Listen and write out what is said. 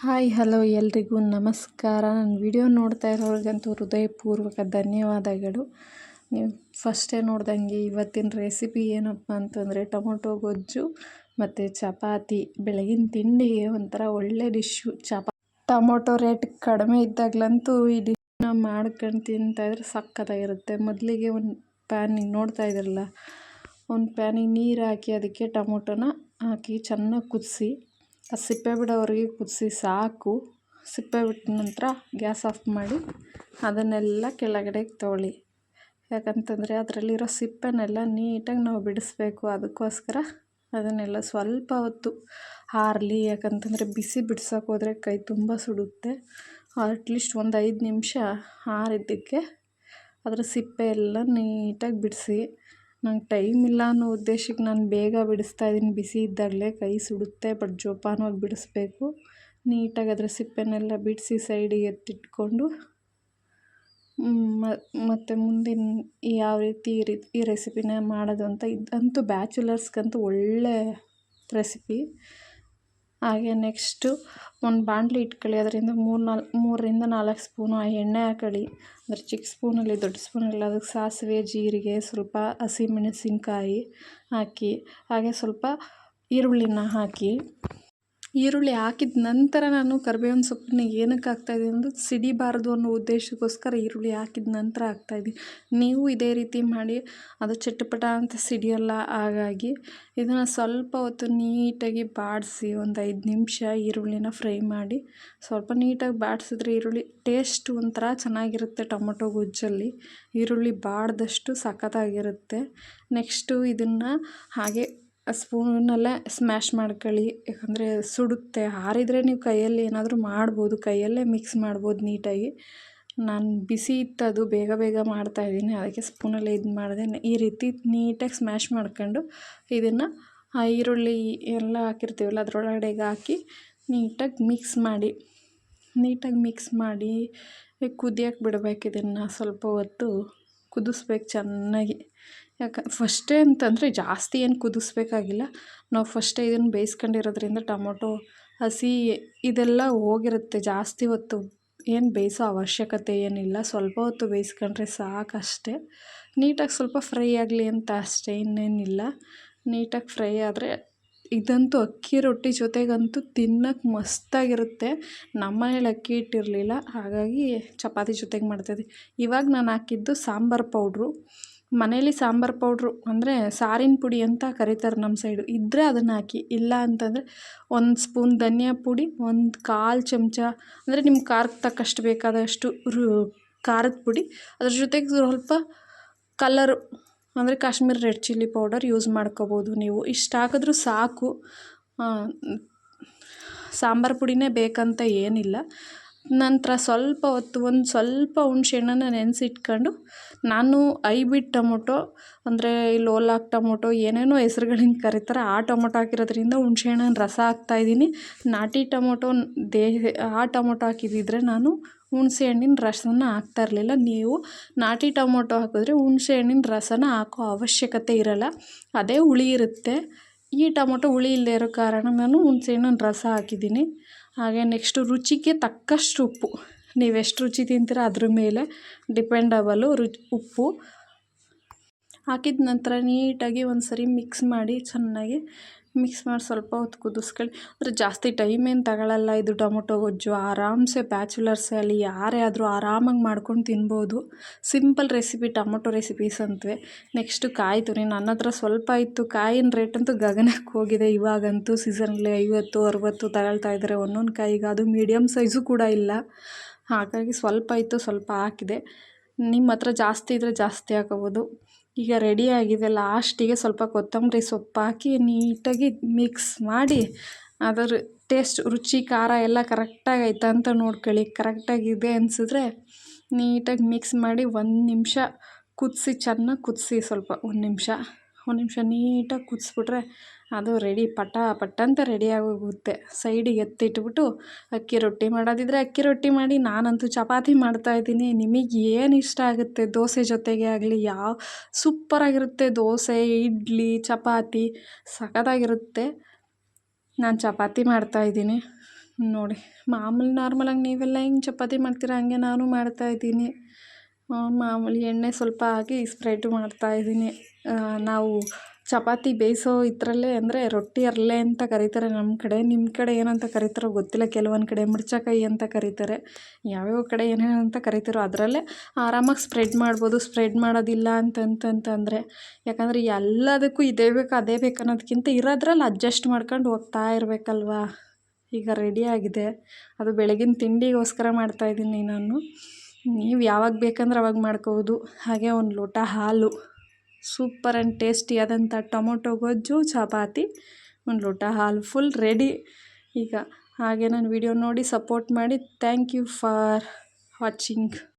Hi hello ಎಲ್ರಿಗೂ ನಮಸ್ಕಾರ. ನನ್ನ ವಿಡಿಯೋ ನೋಡ್ತಾ ಇರೋರಿಗಂತೂ ಹೃದಯಪೂರ್ವಕ ಧನ್ಯವಾದಗಳು. ನೀವು ಫಸ್ಟೇ ನೋಡ್ದಂಗೆ ಇವತ್ತಿನ ರೆಸಿಪಿ ಏನಪ್ಪ ಅಂತಂದರೆ ಟೊಮೊಟೊ ಗೊಜ್ಜು ಮತ್ತು ಚಪಾತಿ. ಬೆಳಗಿನ ತಿಂಡಿಗೆ ಒಂಥರ ಒಳ್ಳೆ ಡಿಶ್ಶು. ಟೊಮೊಟೊ ರೇಟ್ ಕಡಿಮೆ ಇದ್ದಾಗಲಂತೂ ಈ ಡಿಶ್ನ ಮಾಡ್ಕೊಂಡು ತಿಂತಾಯಿದ್ರೆ ಸಕ್ಕತ್ತಾಗಿರುತ್ತೆ. ಮೊದಲಿಗೆ ಒಂದು ಪ್ಯಾನಿಗೆ ನೋಡ್ತಾ ಇದ್ರಲ್ಲ, ಒಂದು ಪ್ಯಾನಿಗೆ ನೀರು ಹಾಕಿ ಅದಕ್ಕೆ ಟೊಮೊಟೊನ ಹಾಕಿ ಚೆನ್ನಾಗಿ ಕುದಿಸಿ, ಆ ಸಿಪ್ಪೆ ಬಿಡೋವರೆಗೆ ಕುದಿಸಿ ಸಾಕು. ಸಿಪ್ಪೆ ಬಿಟ್ಟ ನಂತರ ಗ್ಯಾಸ್ ಆಫ್ ಮಾಡಿ ಅದನ್ನೆಲ್ಲ ಕೆಳಗಡೆಗೆ ತೊಗೊಳ್ಳಿ. ಯಾಕಂತಂದರೆ ಅದರಲ್ಲಿರೋ ಸಿಪ್ಪೆನೆಲ್ಲ ನೀಟಾಗಿ ನಾವು ಬಿಡಿಸ್ಬೇಕು. ಅದಕ್ಕೋಸ್ಕರ ಅದನ್ನೆಲ್ಲ ಸ್ವಲ್ಪ ಹೊತ್ತು ಆರಲಿ. ಯಾಕಂತಂದರೆ ಬಿಸಿ ಬಿಡ್ಸೋಕೆ ಹೋದರೆ ಕೈ ತುಂಬ ಸುಡುತ್ತೆ. ಅಟ್ಲೀಸ್ಟ್ ಒಂದು 5 ನಿಮಿಷ ಆರಿದ್ದಕ್ಕೆ ಅದರ ಸಿಪ್ಪೆ ಎಲ್ಲ ನೀಟಾಗಿ ಬಿಡಿಸಿ. ನಂಗೆ ಟೈಮ್ ಇಲ್ಲ ಅನ್ನೋ ಉದ್ದೇಶಕ್ಕೆ ನಾನು ಬೇಗ ಬಿಡಿಸ್ತಾಯಿದ್ದೀನಿ. ಬಿಸಿ ಇದ್ದಾಗಲೇ ಕೈ ಸುಡುತ್ತೆ, ಬಟ್ ಜೋಪಾನವಾಗಿ ಬಿಡಿಸ್ಬೇಕು. ನೀಟಾಗಿ ಅದರ ಸಿಪ್ಪೆನೆಲ್ಲ ಬಿಡಿಸಿ ಸೈಡಿಗೆ ಎತ್ತಿಟ್ಕೊಂಡು ಮತ್ತು ಮುಂದಿನ ಯಾವ ರೀತಿ ಈ ರೆಸಿಪಿನ ಮಾಡೋದು ಅಂತ. ಇದಂತೂ ಬ್ಯಾಚುಲರ್ಸ್ಗಂತೂ ಒಳ್ಳೆ ರೆಸಿಪಿ. ಹಾಗೆ ನೆಕ್ಸ್ಟು ಒಂದು ಬಾಣಲಿ ಇಟ್ಕೊಳ್ಳಿ. ಅದರಿಂದ 3ರಿಂದ 4 ಸ್ಪೂನು ಎಣ್ಣೆ ಹಾಕೊಳ್ಳಿ. ಅಂದರೆ ಚಿಕ್ಕ ಸ್ಪೂನಲ್ಲಿ, ದೊಡ್ಡ ಸ್ಪೂನಲ್ಲಿ ಅದಕ್ಕೆ ಸಾಸಿವೆ, ಜೀರಿಗೆ, ಸ್ವಲ್ಪ ಹಸಿಮೆಣಸಿನ್ಕಾಯಿ ಹಾಕಿ, ಹಾಗೆ ಸ್ವಲ್ಪ ಈರುಳ್ಳಿನ ಹಾಕಿ. ಈರುಳ್ಳಿ ಹಾಕಿದ ನಂತರ ನಾನು ಕರಿಬೇವಿನ ಸೊಪ್ಪನ್ನ ಏನಕ್ಕೆ ಹಾಕ್ತಾಯಿದ್ದೀನಿ ಅಂದರೆ ಸಿಡಿಬಾರ್ದು ಅನ್ನೋ ಉದ್ದೇಶಕ್ಕೋಸ್ಕರ ಈರುಳ್ಳಿ ಹಾಕಿದ ನಂತರ ಹಾಕ್ತಾಯಿದ್ದೀನಿ. ನೀವು ಇದೇ ರೀತಿ ಮಾಡಿ, ಅದು ಚಟಪಟ ಅಂತ ಸಿಡಿಯೋಲ್ಲ. ಹಾಗಾಗಿ ಇದನ್ನು ಸ್ವಲ್ಪ ಹೊತ್ತು ನೀಟಾಗಿ ಬಾಡಿಸಿ ಒಂದು 5 ನಿಮಿಷ ಈರುಳ್ಳಿನ ಫ್ರೈ ಮಾಡಿ. ಸ್ವಲ್ಪ ನೀಟಾಗಿ ಬಾಡಿಸಿದ್ರೆ ಈರುಳ್ಳಿ ಟೇಸ್ಟ್ ಒಂಥರ ಚೆನ್ನಾಗಿರುತ್ತೆ. ಟೊಮೊಟೊ ಗೊಜ್ಜಲ್ಲಿ ಈರುಳ್ಳಿ ಬಾಡಿದಷ್ಟು ಸಖತ್ತಾಗಿರುತ್ತೆ. ನೆಕ್ಸ್ಟು ಇದನ್ನು ಹಾಗೆ ಸ್ಪೂನಲ್ಲೇ ಸ್ಮ್ಯಾಶ್ ಮಾಡ್ಕೊಳ್ಳಿ. ಯಾಕಂದರೆ ಸುಡುತ್ತೆ. ಆರಿದರೆ ನೀವು ಕೈಯಲ್ಲಿ ಏನಾದರೂ ಮಾಡ್ಬೋದು, ಕೈಯಲ್ಲೇ ಮಿಕ್ಸ್ ಮಾಡ್ಬೋದು ನೀಟಾಗಿ. ನಾನು ಬಿಸಿ ಇತ್ತು, ಅದು ಬೇಗ ಬೇಗ ಮಾಡ್ತಾಯಿದ್ದೀನಿ, ಅದಕ್ಕೆ ಸ್ಪೂನಲ್ಲೇ ಇದು ಮಾಡಿದೆ. ಈ ರೀತಿ ನೀಟಾಗಿ ಸ್ಮ್ಯಾಶ್ ಮಾಡ್ಕೊಂಡು ಇದನ್ನು ಈರುಳ್ಳಿ ಎಲ್ಲ ಹಾಕಿರ್ತೀವಲ್ಲ ಅದರೊಳಗಡೆಗೆ ಹಾಕಿ ನೀಟಾಗಿ ಮಿಕ್ಸ್ ಮಾಡಿ ಕುದಿಯೋಕ್ಕೆ ಬಿಡಬೇಕು. ಇದನ್ನು ಸ್ವಲ್ಪ ಹೊತ್ತು ಕುದಿಸ್ಬೇಕು ಚೆನ್ನಾಗಿ. ಫಸ್ಟೇ ಅಂತಂದರೆ ಜಾಸ್ತಿ ಏನು ಕುದಿಸ್ಬೇಕಾಗಿಲ್ಲ. ನಾವು ಫಸ್ಟೇ ಇದನ್ನು ಬೇಯಿಸ್ಕೊಂಡಿರೋದ್ರಿಂದ ಟೊಮೊಟೊ ಹಸಿ ಇದೆಲ್ಲ ಹೋಗಿರುತ್ತೆ. ಜಾಸ್ತಿ ಹೊತ್ತು ಏನು ಬೇಯಿಸೋ ಅವಶ್ಯಕತೆ ಏನಿಲ್ಲ. ಸ್ವಲ್ಪ ಹೊತ್ತು ಬೇಯಿಸ್ಕೊಂಡ್ರೆ ಸಾಕಷ್ಟೇ. ನೀಟಾಗಿ ಸ್ವಲ್ಪ ಫ್ರೈ ಆಗಲಿ ಅಂತ ಅಷ್ಟೇ, ಇನ್ನೇನಿಲ್ಲ. ನೀಟಾಗಿ ಫ್ರೈ ಆದರೆ ಇದಂತೂ ಅಕ್ಕಿ ರೊಟ್ಟಿ ಜೊತೆಗಂತೂ ತಿನ್ನೋಕ್ಕೆ ಮಸ್ತಾಗಿರುತ್ತೆ. ನಮ್ಮ ಮನೇಲಿ ಅಕ್ಕಿ ಹಿಟ್ಟಿರಲಿಲ್ಲ, ಹಾಗಾಗಿ ಚಪಾತಿ ಜೊತೆಗೆ ಮಾಡ್ತಾಯಿದ್ದೆ. ಇವಾಗ ನಾನು ಹಾಕಿದ್ದು ಸಾಂಬಾರು ಪೌಡ್ರು. ಮನೇಲಿ ಸಾಂಬಾರು ಪೌಡ್ರು ಅಂದರೆ ಸಾರಿನ ಪುಡಿ ಅಂತ ಕರೀತಾರೆ ನಮ್ಮ ಸೈಡು. ಇದ್ದರೆ ಅದನ್ನು ಹಾಕಿ, ಇಲ್ಲ ಅಂತಂದರೆ 1 ಸ್ಪೂನ್ ಧನಿಯಾ ಪುಡಿ, 1/4 ಚಮಚ ಅಂದರೆ ನಿಮ್ಮ ಖಾರಕ್ಕೆ ತಕ್ಕಷ್ಟು ಬೇಕಾದಷ್ಟು ಖಾರದ ಪುಡಿ, ಅದ್ರ ಜೊತೆಗೆ ಸ್ವಲ್ಪ ಕಲರು ಅಂದರೆ Kashmiri red chilli powder use ಮಾಡ್ಕೋಬೋದು ನೀವು. ಇಷ್ಟು ಹಾಕಿದ್ರೂ ಸಾಕು. ಸಾಂಬಾರು ಪುಡಿನೇ ಬೇಕಂತ ಏನಿಲ್ಲ. ನಂತರ ಸ್ವಲ್ಪ ಹೊತ್ತು ಒಂದು ಸ್ವಲ್ಪ ಹುಣಸೆಹಣ್ಣನ್ನು ನೆನೆಸಿಟ್ಕೊಂಡು, ನಾನು ಹೈಬ್ರಿಡ್ ಟೊಮೊಟೊ ಅಂದರೆ ಲೋಲಾಕ್ ಟೊಮೊಟೊ ಏನೇನೋ ಹೆಸ್ರುಗಳಿಂದ ಕರೀತಾರೆ, ಆ ಟೊಮೊಟೊ ಹಾಕಿರೋದ್ರಿಂದ ಹುಣಸೆಹಣ್ಣಿನ ರಸ ಹಾಕ್ತಾಯಿದ್ದೀನಿ. ನಾಟಿ ಟೊಮೊಟೊ ಆ ಟೊಮೊಟೊ ಹಾಕಿದ್ದಿದ್ರೆ ನಾನು ಹುಣಸೆಹಣ್ಣಿನ ರಸನ ಹಾಕ್ತಾಯಿರಲಿಲ್ಲ. ನೀವು ನಾಟಿ ಟೊಮೊಟೊ ಹಾಕಿದ್ರೆ ಹುಣಸೆಹಣ್ಣಿನ ರಸನ ಹಾಕೋ ಅವಶ್ಯಕತೆ ಇರೋಲ್ಲ, ಅದೇ ಹುಳಿ ಇರುತ್ತೆ. ಈ ಟೊಮೊಟೊ ಹುಳಿ ಇಲ್ಲದೆ ಇರೋ ಕಾರಣ ನಾನು ಹುಣಸೆಹಣ್ಣಿನ ರಸ ಹಾಕಿದ್ದೀನಿ. ಹಾಗೆ ನೆಕ್ಸ್ಟು ರುಚಿಗೆ ತಕ್ಕಷ್ಟು ಉಪ್ಪು. ನೀವೆಷ್ಟು ರುಚಿ ತಿಂತೀರೋ ಅದ್ರ ಮೇಲೆ ಡಿಪೆಂಡಬಲು ಉಪ್ಪು ಹಾಕಿದ ನಂತರ ನೀಟಾಗಿ ಒಂದು ಸರಿ ಮಿಕ್ಸ್ ಮಾಡಿ, ಚೆನ್ನಾಗಿ ಮಿಕ್ಸ್ ಮಾಡಿ ಸ್ವಲ್ಪ ಹೊತ್ತು ಕುದಿಸ್ಕೊಳ್ಳಿ. ಅಂದರೆ ಜಾಸ್ತಿ ಟೈಮ್ ಏನು ತಗೊಳ್ಳಲ್ಲ ಇದು ಟೊಮೊಟೊ ಗೊಜ್ಜು. ಆರಾಮ್ಸೆ ಬ್ಯಾಚುಲರ್ಸೇ ಅಲ್ಲಿ ಯಾರೇ ಆದರೂ ಆರಾಮಾಗಿ ಮಾಡ್ಕೊಂಡು ತಿನ್ಬೋದು. ಸಿಂಪಲ್ ರೆಸಿಪಿ ಟೊಮೊಟೊ ರೆಸಿಪೀಸ್ ಅಂತವೆ. ನೆಕ್ಸ್ಟು ಕಾಯಿ ತುರಿ. ನನ್ನ ಹತ್ರ ಸ್ವಲ್ಪ ಇತ್ತು. ಕಾಯಿನ ರೇಟ್ ಅಂತೂ ಗಗನಕ್ಕೆ ಹೋಗಿದೆ. ಇವಾಗಂತೂ ಸೀಸನಲ್ಲಿ 50-60 ತಗೊಳ್ತಾ ಇದ್ದಾರೆ ಒಂದೊಂದು ಕಾಯಿಗೆ. ಅದು ಮೀಡಿಯಮ್ ಸೈಜು ಕೂಡ ಇಲ್ಲ. ಹಾಗಾಗಿ ಸ್ವಲ್ಪ ಇತ್ತು, ಸ್ವಲ್ಪ ಹಾಕಿದೆ. ನಿಮ್ಮ ಹತ್ರ ಜಾಸ್ತಿ ಇದ್ದರೆ ಜಾಸ್ತಿ ಹಾಕೋಬೋದು. ಈಗ ರೆಡಿ ಆಗಿದೆ. ಲಾಸ್ಟಿಗೆ ಸ್ವಲ್ಪ ಕೊತ್ತಂಬರಿ ಸೊಪ್ಪು ಹಾಕಿ ನೀಟಾಗಿ ಮಿಕ್ಸ್ ಮಾಡಿ, ಅದರ ಟೇಸ್ಟ್ ರುಚಿ ಖಾರ ಎಲ್ಲ ಕರೆಕ್ಟಾಗಿ ಆಯ್ತಾ ಅಂತ ನೋಡ್ಕೊಳ್ಳಿ. ಕರೆಕ್ಟಾಗಿದೆ ಅನಿಸಿದ್ರೆ ನೀಟಾಗಿ ಮಿಕ್ಸ್ ಮಾಡಿ 1 ನಿಮಿಷ ಕುದಿಸಿ, ಚೆನ್ನಾಗಿ ಕುದಿಸಿ. ಸ್ವಲ್ಪ 1 ನಿಮಿಷ ನೀಟಾಗಿ ಕುದಿಸ್ಬಿಟ್ರೆ ಅದು ರೆಡಿ, ಪಟ ಅಂತ ರೆಡಿ ಆಗೋಗುತ್ತೆ. ಸೈಡಿಗೆ ಎತ್ತಿಟ್ಬಿಟ್ಟು ಅಕ್ಕಿ ರೊಟ್ಟಿ ಮಾಡೋದಿದ್ರೆ ಅಕ್ಕಿ ರೊಟ್ಟಿ ಮಾಡಿ. ನಾನಂತೂ ಚಪಾತಿ ಮಾಡ್ತಾಯಿದ್ದೀನಿ. ನಿಮಗೆ ಏನು ಇಷ್ಟ ಆಗುತ್ತೆ, ದೋಸೆ ಜೊತೆಗೆ ಆಗಲಿ, ಸೂಪರಾಗಿರುತ್ತೆ. ದೋಸೆ, ಇಡ್ಲಿ, ಚಪಾತಿ ಸಖತ್ತಾಗಿರುತ್ತೆ. ನಾನು ಚಪಾತಿ ಮಾಡ್ತಾಯಿದ್ದೀನಿ. ನೋಡಿ ಮಾಮೂಲಿ ನಾರ್ಮಲಾಗಿ ನೀವೆಲ್ಲ ಹೆಂಗೆ ಚಪಾತಿ ಮಾಡ್ತೀರಾ ಹಂಗೆ ನಾನು ಮಾಡ್ತಾಯಿದ್ದೀನಿ. ಮಾಮೂಲಿ ಎಣ್ಣೆ ಸ್ವಲ್ಪ ಹಾಕಿ ಸ್ಪ್ರೆಡ್ ಮಾಡ್ತಾಯಿದ್ದೀನಿ. ನಾವು ಚಪಾತಿ ಬೇಯಿಸೋ ಇದರಲ್ಲೇ ಅಂದರೆ ರೊಟ್ಟಿ ಹರಳೆ ಅಂತ ಕರೀತಾರೆ ನಮ್ಮ ಕಡೆ. ನಿಮ್ಮ ಕಡೆ ಏನಂತ ಕರೀತಾರೋ ಗೊತ್ತಿಲ್ಲ. ಕೆಲವೊಂದು ಕಡೆ ಮುರ್ಚಕಾಯಿ ಅಂತ ಕರೀತಾರೆ. ಯಾವ್ಯಾವ ಕಡೆ ಏನೇನು ಅಂತ ಕರೀತಾರೋ ಅದರಲ್ಲೇ ಆರಾಮಾಗಿ ಸ್ಪ್ರೆಡ್ ಮಾಡ್ಬೋದು. ಸ್ಪ್ರೆಡ್ ಮಾಡೋದಿಲ್ಲ ಅಂತಂತಂದರೆ ಯಾಕಂದರೆ ಎಲ್ಲದಕ್ಕೂ ಇದೇ ಬೇಕು ಅದೇ ಬೇಕು ಅನ್ನೋದಕ್ಕಿಂತ ಇರೋದ್ರಲ್ಲಿ ಅಡ್ಜಸ್ಟ್ ಮಾಡ್ಕೊಂಡು ಹೋಗ್ತಾ ಇರಬೇಕಲ್ವಾ. ಈಗ ರೆಡಿಯಾಗಿದೆ. ಅದು ಬೆಳಗಿನ ತಿಂಡಿಗೋಸ್ಕರ ಮಾಡ್ತಾಯಿದ್ದೀನಿ ನಾನು. ನೀವು ಯಾವಾಗ ಬೇಕಂದ್ರೆ ಅವಾಗ ಮಾಡ್ಕೋಬೋದು. ಹಾಗೆ ಒಂದು ಲೋಟ ಹಾಲು, ಸೂಪರ್ ಆ್ಯಂಡ್ ಟೇಸ್ಟಿಯಾದಂಥ ಟೊಮೊಟೊ ಗೊಜ್ಜು, ಚಪಾತಿ, ಒಂದು ಲೋಟ ಹಾಲು ಫುಲ್ ರೆಡಿ ಈಗ. ಹಾಗೆ ನನ್ನ ವಿಡಿಯೋ ನೋಡಿ ಸಪೋರ್ಟ್ ಮಾಡಿ. Thank you for watching.